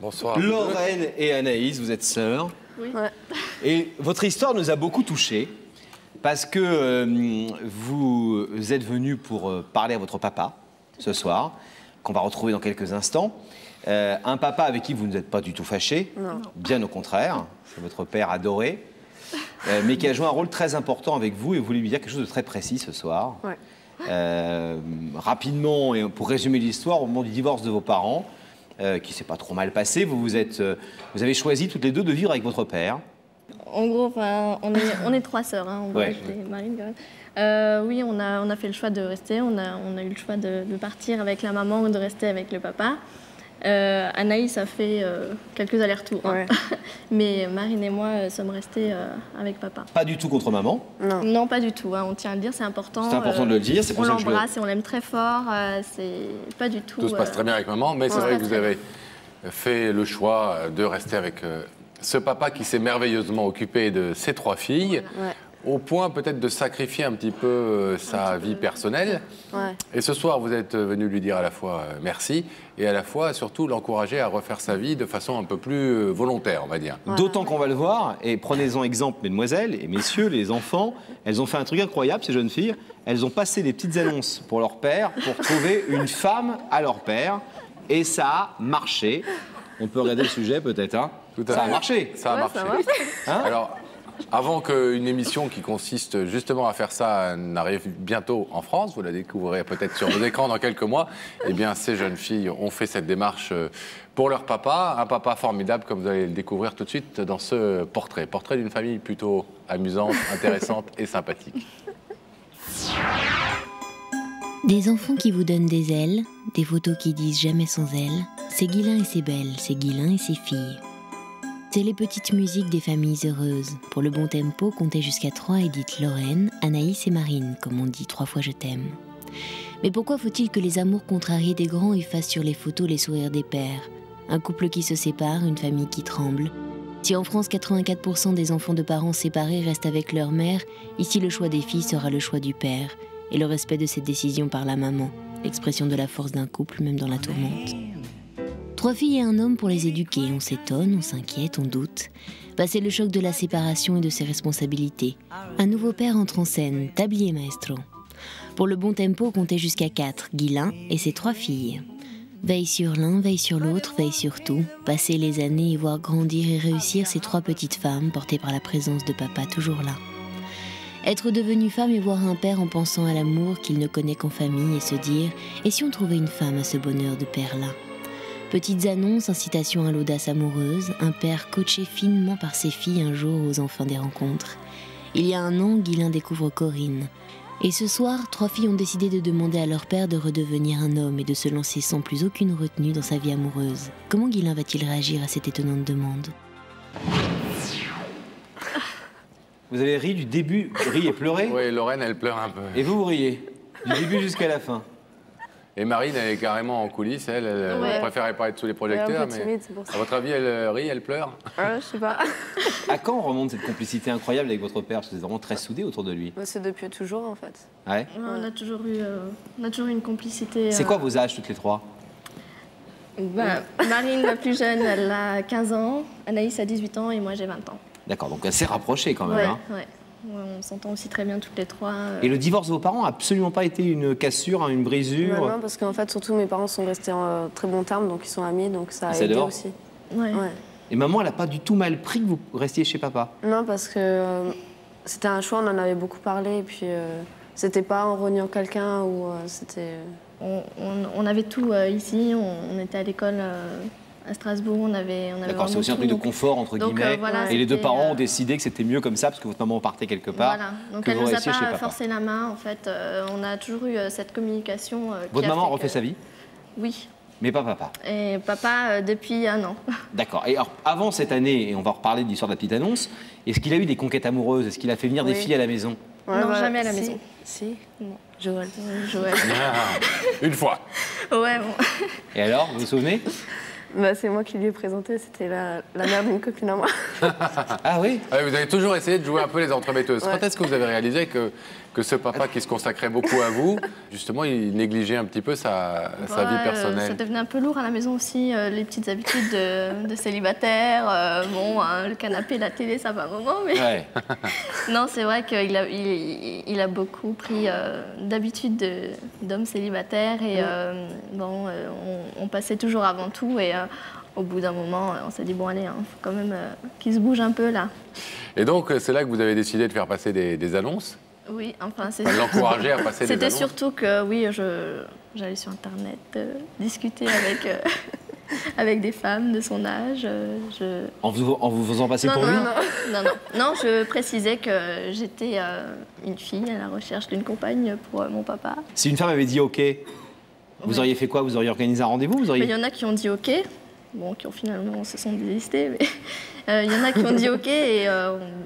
Bonsoir. Lorraine et Anaïs, vous êtes sœurs. Oui. Ouais. Et votre histoire nous a beaucoup touchés parce que vous êtes venus pour parler à votre papa ce soir, qu'on va retrouver dans quelques instants. Un papa avec qui vous n'êtes pas du tout fâchés, bien au contraire, c'est votre père adoré, mais qui a joué un rôle très important avec vous et vous voulez lui dire quelque chose de très précis ce soir. Ouais. Rapidement, et pour résumer l'histoire, au moment du divorce de vos parents, qui s'est pas trop mal passé, vous avez choisi toutes les deux de vivre avec votre père. En gros, enfin, on est trois sœurs. Hein, Ouais. Marine, quand même. Oui, on a fait le choix de rester. On a eu le choix de partir avec la maman ou de rester avec le papa. Anaïs a fait quelques allers-retours. Ouais. Hein. Mais Marine et moi sommes restés avec papa. Pas du tout contre maman. Non. Non, pas du tout. Hein, on tient à le dire, c'est important. C'est important de le dire. C'est On pour ça que je le... l'embrasse et on l'aime très fort. C'est pas du tout. Tout se passe très bien avec maman, mais c'est vrai que vous avez fait le choix de rester avec ce papa qui s'est merveilleusement occupé de ses trois filles, Ouais. au point peut-être de sacrifier un petit peu sa vie personnelle. Ouais. Et ce soir, vous êtes venu lui dire à la fois merci et à la fois surtout l'encourager à refaire sa vie de façon un peu plus volontaire, on va dire. Voilà. D'autant qu'on va le voir, et prenez-en exemple, mesdemoiselles et messieurs, les enfants, elles ont fait un truc incroyable, ces jeunes filles. Elles ont passé des petites annonces pour leur père pour trouver une femme à leur père. Et ça a marché. On peut regarder le sujet peut-être, hein. Tout à Ça a fait. marché. Ça a Ouais, marché. ça marche. Hein. Alors, avant qu'une émission qui consiste justement à faire ça n'arrive bientôt en France, vous la découvrirez peut-être sur vos écrans dans quelques mois, eh bien, ces jeunes filles ont fait cette démarche pour leur papa, un papa formidable, comme vous allez le découvrir tout de suite dans ce portrait. Portrait d'une famille plutôt amusante, intéressante et sympathique. Des enfants qui vous donnent des ailes, des photos qui disent jamais sans elles, c'est Guilain et c'est Belle, c'est Guilain et ses filles. C'est les petites musiques des familles heureuses. Pour le bon tempo, comptez jusqu'à 3 et dites Lorraine, Anaïs et Marine, comme on dit 3 fois je t'aime. Mais pourquoi faut-il que les amours contrariés des grands effacent sur les photos les sourires des pères? Un couple qui se sépare, une famille qui tremble. Si en France 84% des enfants de parents séparés restent avec leur mère, ici le choix des filles sera le choix du père, et le respect de cette décision par la maman, l'expression de la force d'un couple même dans la tourmente. 3 filles et un homme pour les éduquer, on s'étonne, on s'inquiète, on doute. Passer le choc de la séparation et de ses responsabilités. Un nouveau père entre en scène, tablier maestro. Pour le bon tempo, comptez jusqu'à 4, Guilain et ses 3 filles. Veille sur l'un, veille sur l'autre, veille sur tout. Passer les années et voir grandir et réussir ces 3 petites femmes portées par la présence de papa toujours là. Être devenue femme et voir un père en pensant à l'amour qu'il ne connaît qu'en famille et se dire « Et si on trouvait une femme à ce bonheur de père-là » Petites annonces, incitations à l'audace amoureuse, un père coaché finement par ses filles un jour aux enfants des rencontres. Il y a un an, Guilain découvre Corinne. Et ce soir, 3 filles ont décidé de demander à leur père de redevenir un homme et de se lancer sans plus aucune retenue dans sa vie amoureuse. Comment Guilain va-t-il réagir à cette étonnante demande ? Vous avez ri du début, ri et pleuré. Oui, Lorraine, elle pleure un peu. Et vous riez, du début jusqu'à la fin. Et Marine, elle est carrément en coulisses, elle Ouais. préférait pas être sous les Elle est projecteurs, un peu timide, c'est pour à ça. votre avis, elle rit, elle pleure? Je sais pas. À quand remonte cette complicité incroyable avec votre père? Parce que vous êtes vraiment très soudés autour de lui. Bah, c'est depuis toujours en fait. Ouais. On a toujours eu une complicité. C'est quoi vos âges toutes les 3? Marine, la plus jeune, elle a 15 ans. Anaïs a 18 ans et moi j'ai 20 ans. D'accord, donc assez rapprochés quand même. Ouais, Hein. ouais. Ouais, on s'entend aussi très bien toutes les 3. Et le divorce de vos parents n'a absolument pas été une cassure, hein, une brisure? Non, parce qu'en fait, surtout mes parents sont restés en très bons termes, donc ils sont amis, donc ça a C'est aidé dehors aussi. Ouais. Ouais. Et maman, elle n'a pas du tout mal pris que vous restiez chez papa? Non, parce que c'était un choix, on en avait beaucoup parlé, et puis c'était pas en reniant quelqu'un ou c'était. On avait tout ici. On était à l'école à Strasbourg. On avait D'accord, c'est vraiment aussi un tout, truc de donc- confort, entre donc, guillemets. voilà, et les 2 c'était, parents ont décidé que c'était mieux comme ça, parce que votre maman partait quelque part. Voilà. Donc que elle vous nous a restiez chez pas papa. forcé la main. En fait, on a toujours eu cette communication. Votre maman a refait sa vie, Oui. mais pas papa. Et papa depuis 1 an. D'accord. Et alors, avant cette année, et on va reparler de l'histoire de la petite annonce, est-ce qu'il a eu des conquêtes amoureuses? Est-ce qu'il a fait venir des Oui. filles à la maison? Non, jamais à la si. maison. Si. Non. Joël. Joël. Une fois. Ouais, bon. Et alors, vous vous souvenez? Bah, c'est moi qui lui ai présenté, c'était la mère d'une copine à moi. Ah oui? Vous avez toujours essayé de jouer un peu les entremetteuses. Ouais. Quand est-ce que vous avez réalisé que que ce papa qui se consacrait beaucoup à vous, justement, il négligeait un petit peu sa vie personnelle. Ça devenait un peu lourd à la maison aussi, les petites habitudes de célibataire. Bon, hein, le canapé, la télé, ça va un moment, mais... Ouais. Non, c'est vrai qu'il a beaucoup pris d'habitudes d'homme célibataire et on passait toujours avant tout et au bout d'un moment, on s'est dit bon allez, faut quand même qu'il se bouge un peu là. Et donc, c'est là que vous avez décidé de faire passer des annonces? Oui, enfin c'est... L'encourager à passer des annonces? C'était surtout que oui, j'allais sur Internet discuter avec des femmes de son âge. En vous faisant passer pour lui? Non, je précisais que j'étais une fille à la recherche d'une compagne pour mon papa. Si une femme avait dit OK, vous auriez fait quoi? Vous auriez organisé un rendez-vous? Il y en a qui ont dit OK, bon, qui ont finalement se sont désistés, mais il y en a qui ont dit OK et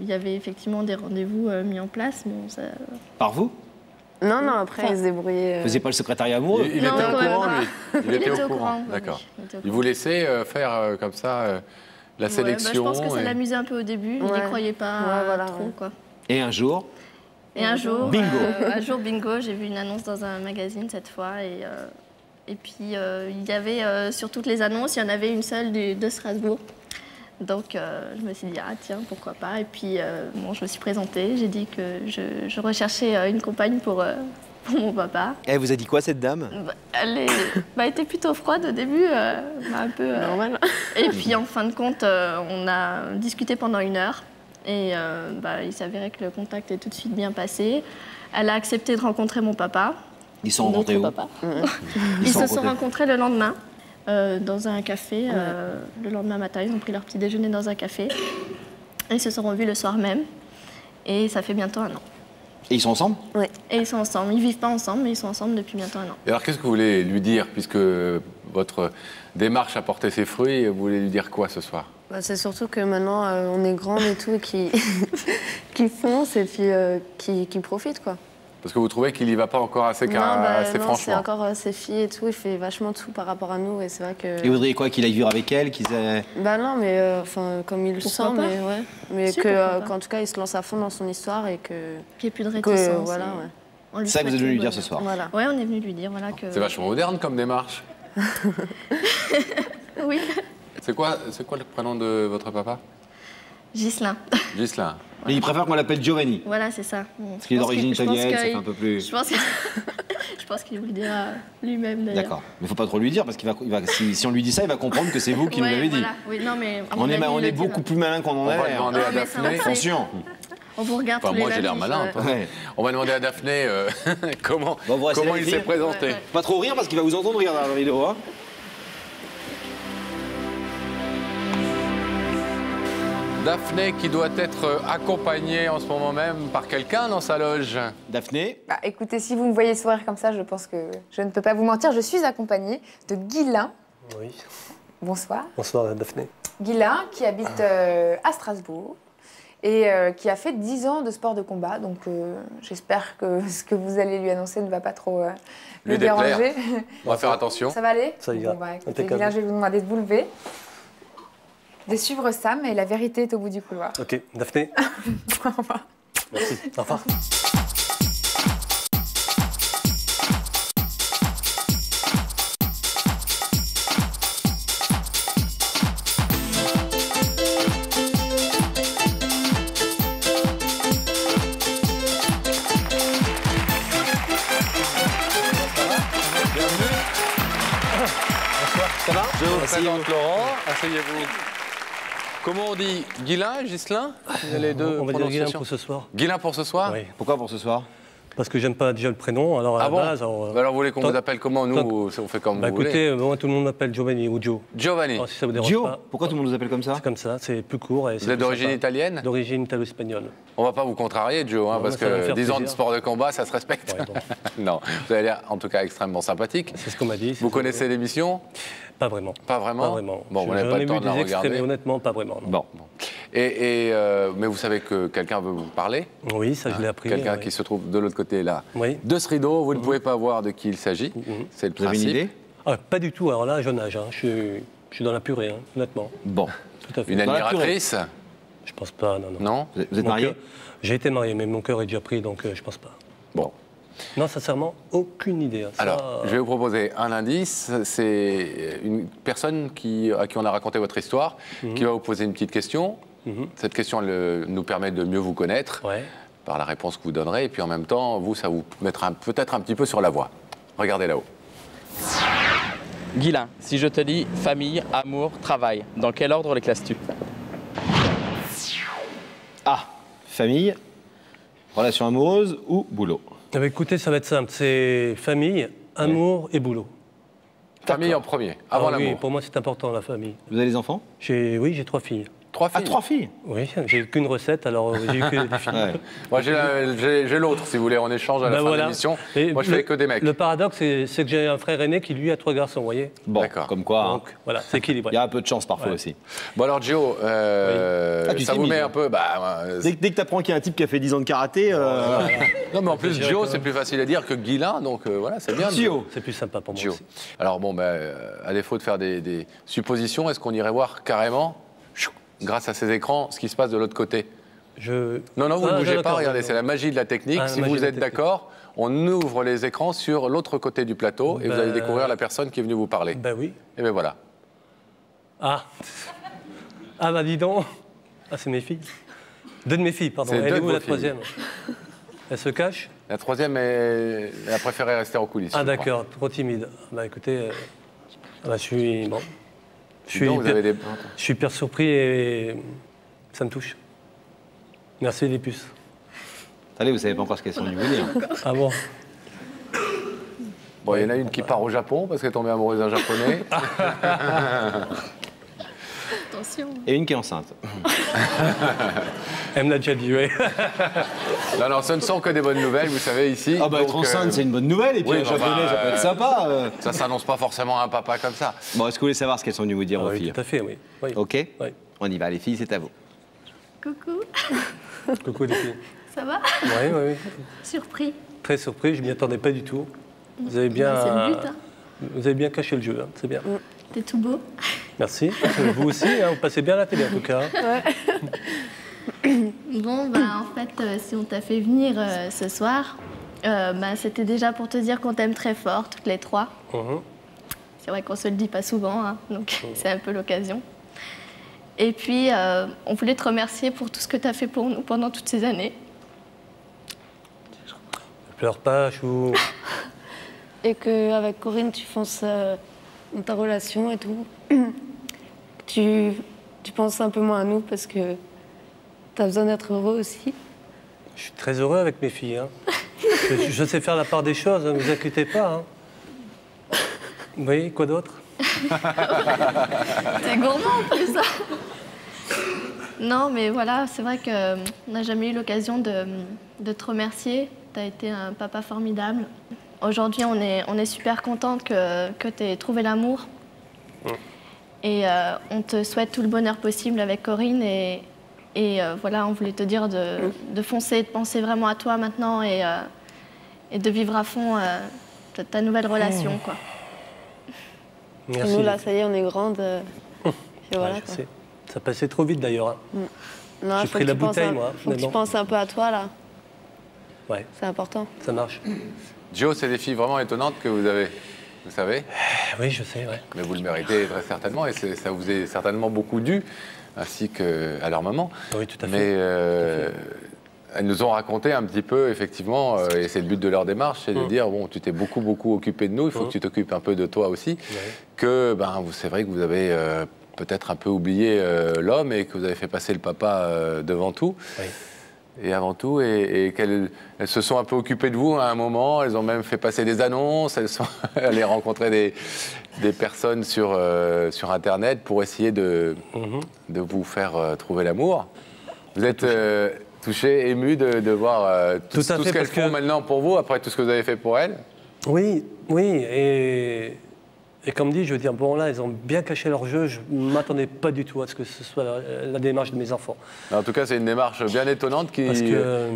il y avait effectivement des rendez-vous mis en place. Bon, ça... Par vous? Non, après, il se débrouillait. Vous faisiez pas le secrétariat amoureux? Il était au courant, lui. Il était au courant, d'accord. Il vous laissait faire comme ça la sélection. Je pense que ça l'amusait un peu au début, il n'y croyait pas trop. Quoi. Et un jour? Bingo, bingo, j'ai vu une annonce dans un magazine cette fois et puis il y avait sur toutes les annonces, il y en avait une seule de Strasbourg. Donc je me suis dit, ah tiens, pourquoi pas. Et puis je me suis présentée, j'ai dit que je recherchais une compagne pour mon papa. Elle vous a dit quoi, cette dame? Elle était plutôt froide au début, un peu... Normal. Et puis en fin de compte, on a discuté pendant 1 heure. Et il s'avérait que le contact est tout de suite bien passé. Elle a accepté de rencontrer mon papa. Ils se sont rencontrés où? Ils se sont rencontrés le lendemain. Dans un café. Le lendemain matin, ils ont pris leur petit déjeuner dans un café. Et ils se sont revus le soir même. Et ça fait bientôt 1 an. Et ils sont ensemble? Oui. Et ils sont ensemble. Ils ne vivent pas ensemble, mais ils sont ensemble depuis bientôt 1 an. Et alors, qu'est-ce que vous voulez lui dire, puisque votre démarche a porté ses fruits? Vous voulez lui dire quoi ce soir? C'est surtout que maintenant, on est grands et tout, qui foncent et puis qui profitent, quoi. Parce que vous trouvez qu'il n'y va pas encore assez, non, franchement? C'est encore ses filles et tout, il fait vachement tout par rapport à nous et c'est vrai que... Et vous voudriez quoi, qu'il aille vivre avec elle, non, mais comme il le sent, mais qu'en tout cas, il se lance à fond dans son histoire et que... Qu'il n'y ait plus de réticence. Voilà, C'est ça que vous êtes venu lui dire ce soir? Voilà. Ouais, on est venu lui dire, voilà que... C'est vachement moderne comme démarche. Oui. C'est quoi le prénom de votre papa? Ghislain. Ghislain. Mais il préfère qu'on l'appelle Giovanni. Voilà, c'est ça. Parce qu'il est d'origine italienne, ça fait un peu plus... Je pense qu'il vous le dira lui-même, d'ailleurs. D'accord. Mais il ne faut pas trop lui dire, parce qu'il si on lui dit ça, il va comprendre que c'est vous qui nous l'avez dit. Oui, non, mais on est beaucoup plus malin qu'on en a l'air. On va demander à Daphné. Attention. On vous regarde tous les moi, j'ai l'air malin. On va demander à Daphné comment il s'est présenté. Ouais. Pas trop rire, parce qu'il va vous entendre rire dans la vidéo. Hein. Daphné qui doit être accompagnée en ce moment même par quelqu'un dans sa loge. Daphné? Écoutez, si vous me voyez sourire comme ça, je pense que je ne peux pas vous mentir. Je suis accompagnée de Ghislain. Oui. Bonsoir. Bonsoir Daphné. Ghislain qui habite à Strasbourg et qui a fait 10 ans de sport de combat. Donc j'espère que ce que vous allez lui annoncer ne va pas trop le déranger. On va faire attention. Ça va aller? Ça ira. Écoutez, Ghislain, je vais vous demander de vous lever, de suivre Sam et la vérité est au bout du couloir. Ok, Daphné. Au revoir. Merci. Au revoir. Ça va? Je vous présente Laurent. Asseyez-vous. Comment on dit? Ghislain, Ghislain? Les deux On va dire Ghislain pour ce soir. Ghislain pour ce soir? Oui. Pourquoi pour ce soir? Parce que j'aime pas déjà le prénom, alors à la base... Alors vous voulez qu'on vous appelle comment? Nous, on fait comme vous voulez. Écoutez, moi tout le monde m'appelle Giovanni ou Joe. Giovanni. Alors, si ça vous dérange Gio? pas. Pourquoi tout le monde nous appelle comme ça? C'est comme ça, c'est plus court. Vous êtes d'origine italienne? D'origine italo-espagnole. On va pas vous contrarier, Joe, Non, parce ça va me que faire 10 ans de plaisir. sport de combat, ça se respecte. Ouais, bon. Non, vous avez l'air en tout cas extrêmement sympathique. C'est ce qu'on m'a dit. Vous connaissez l'émission? Pas vraiment. Pas vraiment? Pas vraiment. Bon, vous n'avez pas le temps de la des extraits, mais regarder. honnêtement, pas vraiment. non. Bon. Mais vous savez que quelqu'un veut vous parler? Oui, ça je l'ai appris. Quelqu'un oui. qui se trouve de l'autre côté là. Oui. De ce rideau, vous ne pouvez pas voir de qui il s'agit. C'est le Vous avez une principe. idée? Ah, pas du tout. Alors là, jeune âge. Hein. Je suis dans la purée, hein, honnêtement. Bon. Tout à fait. Une Dans la admiratrice? Je pense pas, non. Non? Vous êtes Mon marié? cœur- J'ai été marié, mais mon cœur est déjà pris, donc je pense pas. Bon. Non, sincèrement, aucune idée. Ça, Alors, je vais vous proposer un indice. C'est une personne à qui on a raconté votre histoire, qui va vous poser une petite question. Cette question nous permet de mieux vous connaître Ouais. par la réponse que vous donnerez. Et puis en même temps, vous, ça vous mettra peut-être un petit peu sur la voie. Regardez là-haut. Guilain, si je te dis famille, amour, travail, dans quel ordre les classes-tu? A. Famille, relation amoureuse ou boulot? Eh bien, écoutez, ça va être simple. C'est famille, amour et boulot. Famille en premier, avant Ah oui, l'amour. pour moi, c'est important, la famille. Vous avez des enfants? Oui, j'ai 3 filles. 3 filles. Ah, 3 filles. Oui, j'ai qu'une recette, alors j'ai eu que des filles. Ouais. Moi, j'ai l'autre, si vous voulez, en échange à la Ben fin voilà. de l'émission. Et Moi, je fais que des mecs. Le paradoxe, c'est que j'ai un frère aîné qui, lui, a 3 garçons, vous voyez. Bon, D'accord. comme quoi, hein, Donc, voilà, c'est équilibré. il y a un peu de chance parfois Ouais. aussi. Bon alors, Gio, Ah, tu ça vous t'imites, met hein. un peu... Dès que tu apprends qu'il y a un type qui a fait 10 ans de karaté, Non, mais en plus, Je dirais Gio, que- c'est plus facile à dire que Guilain, donc voilà, c'est bien. Gio. C'est plus sympa pour moi Gio. aussi. Alors bon, à défaut de faire des suppositions, est-ce qu'on irait voir carrément, grâce à ces écrans, ce qui se passe de l'autre côté? Non, vous ne bougez pas, d'accord, regardez, d'accord. c'est la magie de la technique. Ah, la Si magie vous de la êtes technique. d'accord, on ouvre les écrans sur l'autre côté du plateau et vous allez découvrir la personne qui est venue vous parler. Ben oui. Et bien voilà. Ah. Ah, bah dis donc. Ah, c'est mes filles. 2 de mes filles, pardon. C'est deux Elle est de où vos la filles. troisième? Elle se cache? La troisième, elle a préféré rester en coulisses. Ah, je crois. d'accord, trop timide. Bah écoutez, je suis. Bon. Je Dis donc, vous avez des... Je suis hyper surpris et ça me touche. Merci les puces. Allez, vous savez pas encore ce qu'elles sont venues vous dire. Ah bon? Bon, il y en a une qui part au Japon parce qu'elle est tombée amoureuse d'un Japonais. Attention. Et une qui est enceinte. Elle me l'a déjà dit, oui. Non, ce ne sont que des bonnes nouvelles, vous savez, ici. Ah bah être Donc, enceinte, c'est une bonne nouvelle. Et puis oui, un bah, japonais, ça peut être sympa. Ça s'annonce pas forcément à un papa comme ça. Bon, est-ce que vous voulez savoir ce qu'elles sont venues vous dire, vos Oui, filles? tout à fait, oui. Oui. Ok. Oui. On y va, les filles, c'est à vous. Coucou, Coucou les filles. ça va? Oui, oui, oui. Surpris. Très surpris, je m'y attendais pas du tout. Vous avez bien, C'est le but, hein. vous avez bien caché le jeu, hein, c'est bien. T'es tout beau. Merci. Vous aussi, hein, vous passez bien à la télé en tout cas. Bon, en fait, si on t'a fait venir ce soir, c'était déjà pour te dire qu'on t'aime très fort, toutes les 3. Mhm. C'est vrai qu'on se le dit pas souvent, hein, donc c'est un peu l'occasion. Et puis, on voulait te remercier pour tout ce que tu as fait pour nous pendant toutes ces années. Je pleure pas, Chou. Et qu'avec Corinne, tu fonces dans ta relation et tout. Tu penses un peu moins à nous parce que tu as besoin d'être heureux aussi. Je suis très heureux avec mes filles. Hein. Je sais faire la part des choses, ne vous inquiétez pas. Hein. Vous voyez, quoi d'autre? T'es gourmand en plus, ça. Non, mais voilà, c'est vrai qu'on n'a jamais eu l'occasion de te remercier. Tu as été un papa formidable. Aujourd'hui, on est super contente que tu aies trouvé l'amour. Et on te souhaite tout le bonheur possible avec Corinne. Et voilà, on voulait te dire de foncer, de penser vraiment à toi maintenant et de vivre à fond ta nouvelle relation, quoi. Merci. Nous, là, ça y est, on est grandes. Et voilà, Ouais, je quoi. sais. Ça passait trop vite d'ailleurs. Hein. Non, J'ai faut pris que la tu penses bouteille, à- moi, Faut que mais tu bon. penses un peu à toi, là. Ouais, C'est important. ça marche. Gio, c'est des filles vraiment étonnantes que vous avez, vous savez, Oui, je sais, ouais. mais vous le méritez très certainement et ça vous est certainement beaucoup dû, ainsi qu'à leur maman. Oui, tout à fait. Mais elles nous ont raconté un petit peu, effectivement, et c'est le but de leur démarche, c'est de dire, bon, tu t'es beaucoup occupé de nous, il faut que tu t'occupes un peu de toi aussi, que c'est vrai que vous avez peut-être un peu oublié l'homme et que vous avez fait passer le papa devant tout. Oui. Et avant tout, et qu'elles se sont un peu occupées de vous à un moment, elles ont même fait passer des annonces, elles sont allées rencontrer des personnes sur Internet pour essayer de vous faire trouver l'amour. Vous êtes touché, ému de voir tout ce Tout à fait, qu'elles parce que- font maintenant pour vous, après tout ce que vous avez fait pour elles. Oui, et comme dit, je veux dire, bon là, ils ont bien caché leur jeu, je ne m'attendais pas du tout à ce que ce soit la démarche de mes enfants. En tout cas, c'est une démarche bien étonnante Parce que,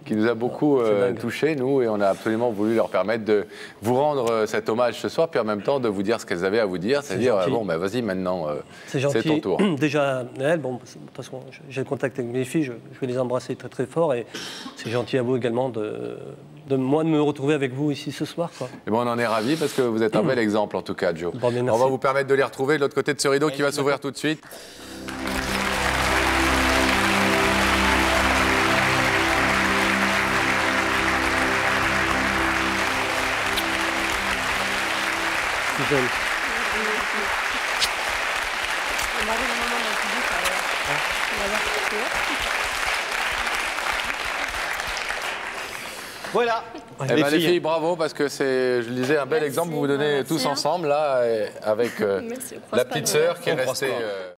qui nous a beaucoup c'est dingue. touchés, nous, et on a absolument voulu leur permettre de vous rendre cet hommage ce soir, puis en même temps de vous dire ce qu'elles avaient à vous dire, c'est-à-dire, gentil. bon, vas-y, maintenant, c'est c'est gentil. ton tour. Déjà, elles, bon, de toute façon, j'ai le contact avec mes filles, je vais les embrasser très très fort, et c'est gentil à vous également de me retrouver avec vous ici ce soir, quoi. Et bon, on en est ravis parce que vous êtes un bel exemple, en tout cas, Joe. Bon, mais On merci. va vous permettre de les retrouver de l'autre côté de ce rideau qui va s'ouvrir tout de suite. Suzanne. Voilà. Eh ben, les filles, bravo, parce que c'est, je le disais, un bel exemple. Vous vous donnez tous ensemble, là, avec Merci, on croise la pas petite nos- sœur qui est On croise restée... pas.